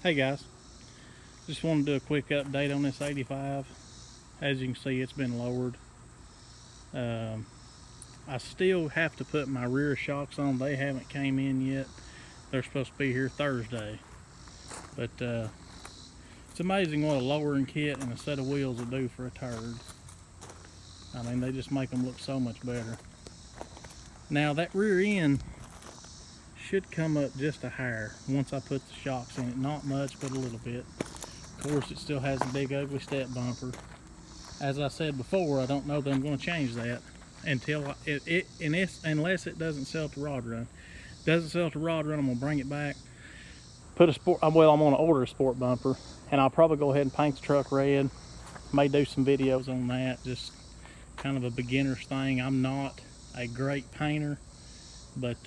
Hey guys, just wanted to do a quick update on this 85. As you can see, it's been lowered. I still have to put my rear shocks on. They haven't came in yet. They're supposed to be here Thursday. But it's amazing what a lowering kit and a set of wheels will do for a turd. I mean, they just make them look so much better. Now that rear end should come up just a hair once I put the shocks in it. Not much, but a little bit. Of course, it still has a big ugly step bumper. As I said before, I don't know that I'm going to change that until unless it doesn't sell to rod run. Doesn't sell to rod run, I'm going to bring it back. Put a sport. Well, I'm going to order a sport bumper, and I'll probably go ahead and paint the truck red. May do some videos on that. Just kind of a beginner's thing. I'm not a great painter, but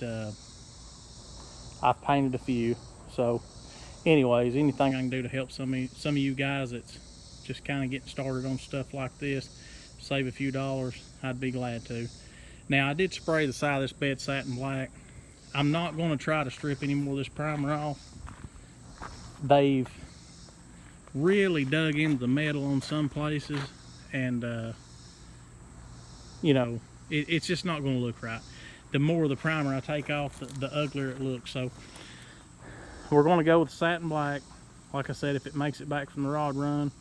I've painted a few. So anyways, anything I can do to help some of you guys that's just kind of getting started on stuff like this, save a few dollars, I'd be glad to. Now, I did spray the side of this bed satin black. I'm not going to try to strip any more of this primer off. They've really dug into the metal on some places, and you know, it's just not going to look right. The more of the primer I take off, the uglier it looks. So we're going to go with satin black. Like I said, if it makes it back from the rod run,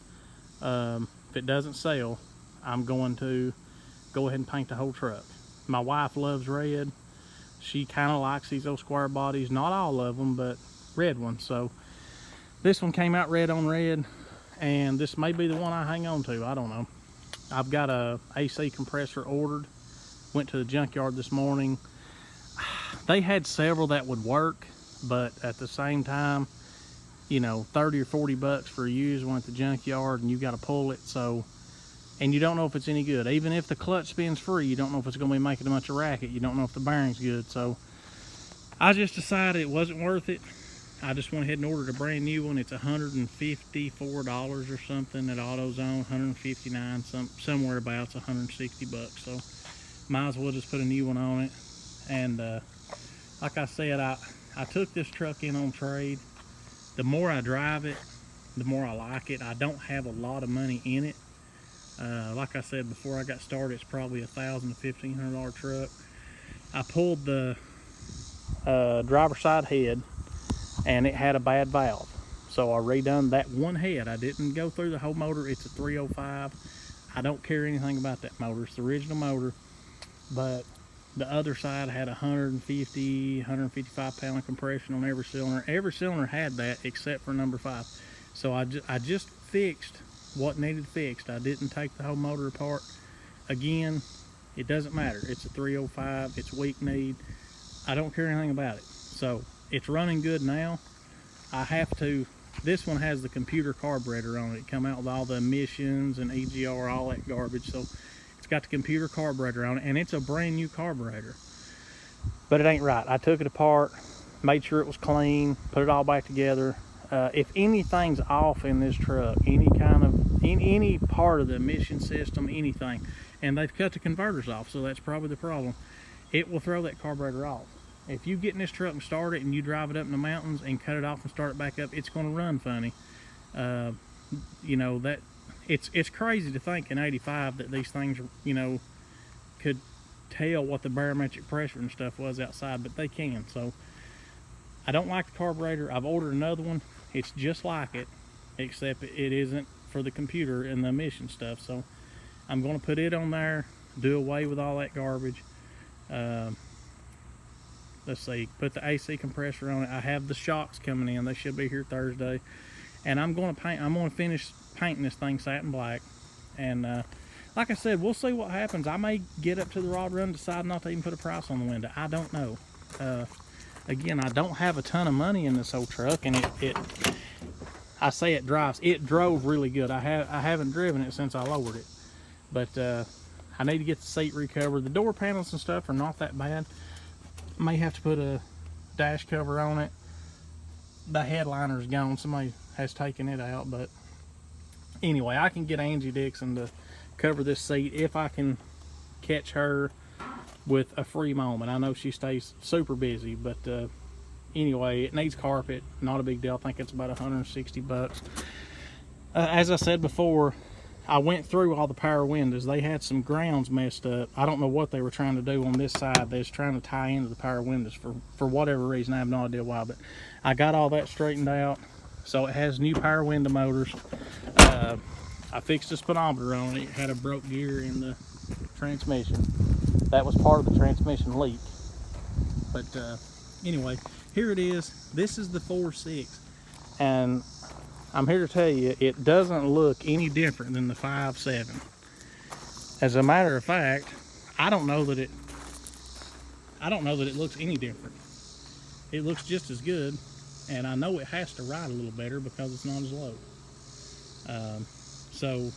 if it doesn't sell, I'm going to go ahead and paint the whole truck. My wife loves red. She kind of likes these old square bodies. Not all of them, but red ones. So this one came out red on red, and this may be the one I hang on to. I don't know. I've got a AC compressor ordered. Went to the junkyard this morning. They had several that would work, but at the same time, you know, 30 or 40 bucks for a used one at the junkyard, and you got to pull it. So, and you don't know if it's any good. Even if the clutch spins free, you don't know if it's going to be making a bunch of racket. You don't know if the bearing's good. So I just decided it wasn't worth it. I just went ahead and ordered a brand new one. It's $154 or something at AutoZone. 159, somewhere about it's 160 bucks. So might as well just put a new one on it. And like I said, I took this truck in on trade. The more I drive it, the more I like it. I don't have a lot of money in it. Like I said before I got started, it's probably $1,000 to $1,500 truck. I pulled the driver's side head, and it had a bad valve. So I redone that one head. I didn't go through the whole motor. It's a 305. I don't care anything about that motor. It's the original motor. But the other side had 150, 155 pound of compression on every cylinder. Every cylinder had that except for number 5. So I just fixed what needed fixed. I didn't take the whole motor apart. Again, it doesn't matter. It's a 305. It's weak kneed. I don't care anything about it. So it's running good now. I have to. This one has the computer carburetor on it. It come out with all the emissions and EGR, all that garbage. So it's got the computer carburetor on it, and it's a brand new carburetor. But it ain't right. I took it apart, made sure it was clean, put it all back together. If anything's off in this truck, any part of the emission system, anything, and they've cut the converters off, so that's probably the problem, it will throw that carburetor off. If you get in this truck and start it and you drive it up in the mountains and cut it off and start it back up, it's going to run funny. You know, that it's crazy to think in 85 that these things, you know, could tell what the barometric pressure and stuff was outside, but they can. So I don't like the carburetor. I've ordered another one. It's just like it, except it isn't for the computer and the emission stuff. So I'm going to put it on there, do away with all that garbage. Let's see, put the AC compressor on it. I have the shocks coming in. They should be here Thursday. And I'm going to finish painting this thing satin black. And like I said, we'll see what happens. I may get up to the rod run, decide not to even put a price on the window. I don't know. Again, I don't have a ton of money in this old truck, and I say it drives. It drove really good. I haven't driven it since I lowered it, but I need to get the seat recovered. The door panels and stuff are not that bad. May have to put a dash cover on it. The headliner's gone. Somebody has taken it out, but anyway, I can get Angie Dixon to cover this seat if I can catch her with a free moment. I know she stays super busy, but anyway, it needs carpet. Not a big deal. I think it's about 160 bucks. As I said before, I went through all the power windows. They had some grounds messed up. I don't know what they were trying to do on this side. They was trying to tie into the power windows for whatever reason. I have no idea why, but I got all that straightened out. So it has new power window motors. I fixed the speedometer on it. It had a broke gear in the transmission. That was part of the transmission leak. But anyway, here it is. This is the 4.6, and I'm here to tell you, it doesn't look any different than the 5.7. As a matter of fact, I don't know that it looks any different. It looks just as good, and I know it has to ride a little better because it's not as low. So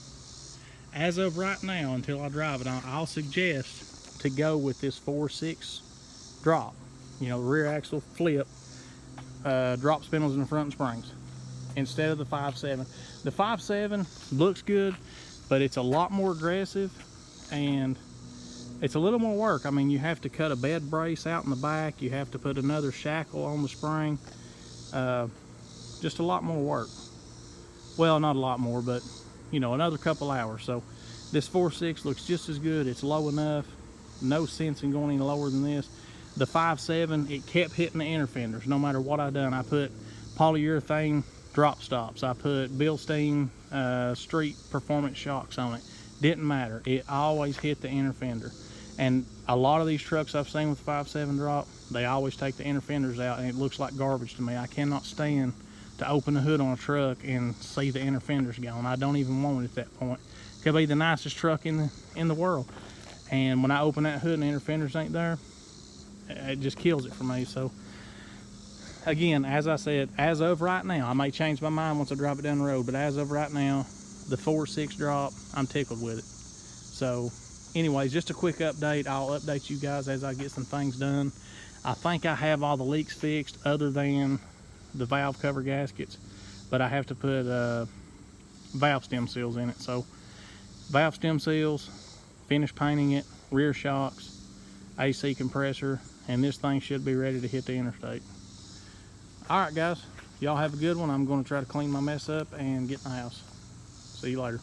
as of right now, until I drive it, I'll suggest to go with this 4.6 drop. You know, rear axle flip, drop spindles in the front and springs, instead of the 5.7. The 5.7 looks good, but it's a lot more aggressive and it's a little more work. I mean, you have to cut a bed brace out in the back. You have to put another shackle on the spring. Just a lot more work. Well, not a lot more, but you know, another couple hours. So this 4.6 looks just as good. It's low enough. No sense in going any lower than this. The 5.7, it kept hitting the inner fenders no matter what I done. I put polyurethane drop stops. I put Bilstein street performance shocks on it. Didn't matter. It always hit the inner fender. And a lot of these trucks I've seen with 5.7 drop, they always take the inner fenders out, and it looks like garbage to me. I cannot stand to open the hood on a truck and see the inner fenders gone. I don't even want it at that point. It could be the nicest truck in the world, and when I open that hood and the inner fenders ain't there, it just kills it for me. So again, as I said, as of right now, I may change my mind once I drive it down the road, but as of right now, the 4.6 drop, I'm tickled with it. So anyways, just a quick update. I'll update you guys as I get some things done. I think I have all the leaks fixed other than the valve cover gaskets, but I have to put valve stem seals in it. So valve stem seals, finish painting it, rear shocks, AC compressor, and this thing should be ready to hit the interstate. All right, guys, y'all have a good one. I'm going to try to clean my mess up and get in the house. See you later.